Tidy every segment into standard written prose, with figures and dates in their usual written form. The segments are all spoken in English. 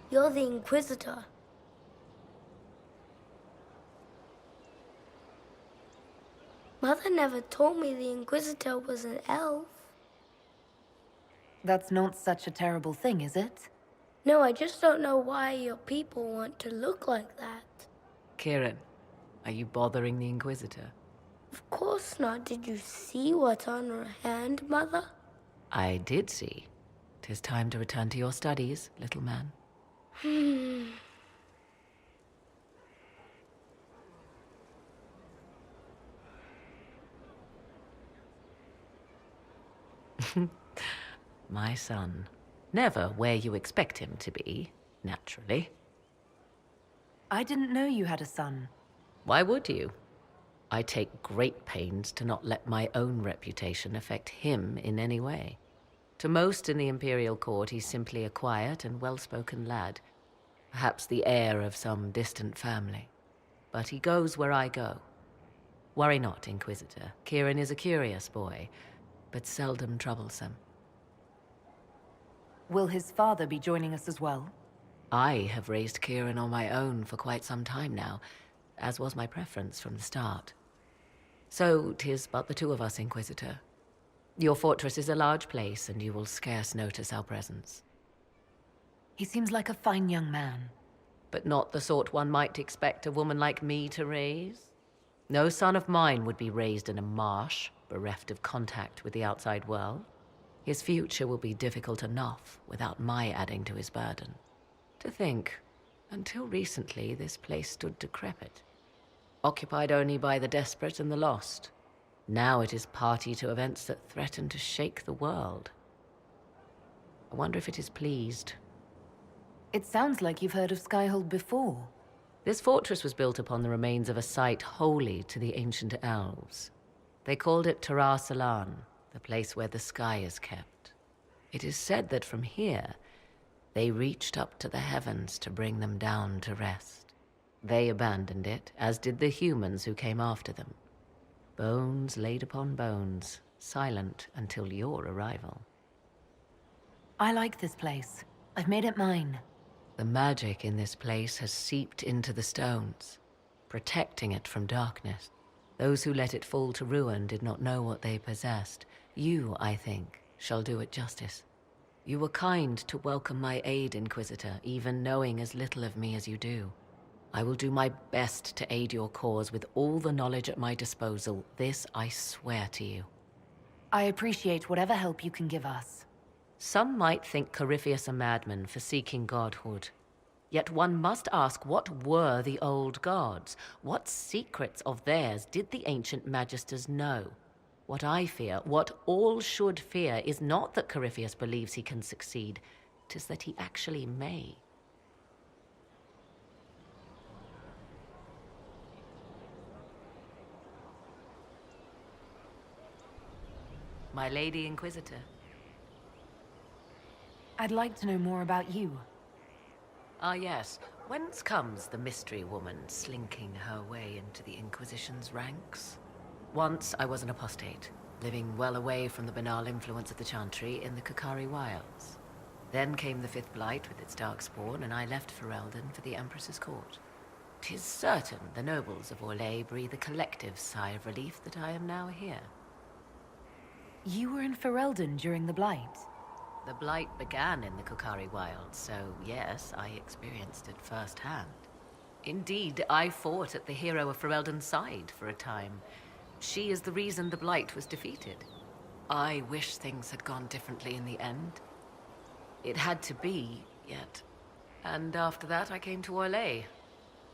You're the Inquisitor. Mother never told me the Inquisitor was an elf. That's not such a terrible thing, is it? No, I just don't know why your people want to look like that. Kieran, are you bothering the Inquisitor? Of course not. Did you see what's on her hand, Mother? I did see. 'Tis time to return to your studies, little man. My son. Never where you expect him to be, naturally. I didn't know you had a son. Why would you? I take great pains to not let my own reputation affect him in any way. To most in the Imperial Court, he's simply a quiet and well-spoken lad. Perhaps the heir of some distant family. But he goes where I go. Worry not, Inquisitor. Kieran is a curious boy, but seldom troublesome. Will his father be joining us as well? I have raised Kieran on my own for quite some time now, as was my preference from the start. So 'tis but the two of us, Inquisitor. Your fortress is a large place, and you will scarce notice our presence. He seems like a fine young man. But not the sort one might expect a woman like me to raise. No son of mine would be raised in a marsh, bereft of contact with the outside world. His future will be difficult enough without my adding to his burden. To think, until recently this place stood decrepit, occupied only by the desperate and the lost. Now it is party to events that threaten to shake the world. I wonder if it is pleased. It sounds like you've heard of Skyhold before. This fortress was built upon the remains of a site holy to the ancient elves. They called it Tarar Salan, the place where the sky is kept. It is said that from here, they reached up to the heavens to bring them down to rest. They abandoned it, as did the humans who came after them. Bones laid upon bones, silent until your arrival. I like this place. I've made it mine. The magic in this place has seeped into the stones, protecting it from darkness. Those who let it fall to ruin did not know what they possessed. You, I think, shall do it justice. You were kind to welcome my aid, Inquisitor, even knowing as little of me as you do. I will do my best to aid your cause with all the knowledge at my disposal. This I swear to you. I appreciate whatever help you can give us. Some might think Corypheus a madman for seeking godhood. Yet one must ask, what were the old gods? What secrets of theirs did the ancient magisters know? What I fear, what all should fear, is not that Corypheus believes he can succeed. 'Tis that he actually may. My Lady Inquisitor. I'd like to know more about you. Ah, yes. Whence comes the mystery woman slinking her way into the Inquisition's ranks? Once I was an apostate, living well away from the banal influence of the Chantry in the Kukari Wilds. Then came the Fifth Blight with its darkspawn, and I left Fereldan for the Empress's court. 'Tis certain the nobles of Orlais breathe a collective sigh of relief that I am now here. You were in Fereldan during the Blight. The Blight began in the Kukari Wilds, so yes, I experienced it firsthand. Indeed, I fought at the hero of Fereldan's side for a time. She is the reason the Blight was defeated. I wish things had gone differently in the end. It had to be, yet. And after that, I came to Orlais.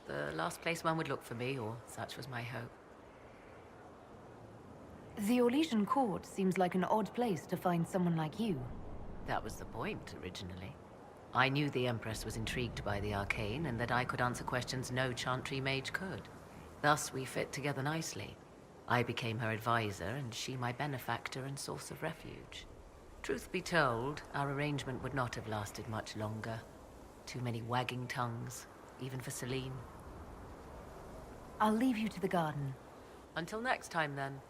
The last place one would look for me, or such was my hope. The Orlesian court seems like an odd place to find someone like you. That was the point, originally. I knew the Empress was intrigued by the arcane, and that I could answer questions no Chantry mage could. Thus we fit together nicely. I became her advisor, and she my benefactor and source of refuge. Truth be told, our arrangement would not have lasted much longer. Too many wagging tongues, even for Celine. I'll leave you to the garden. Until next time, then.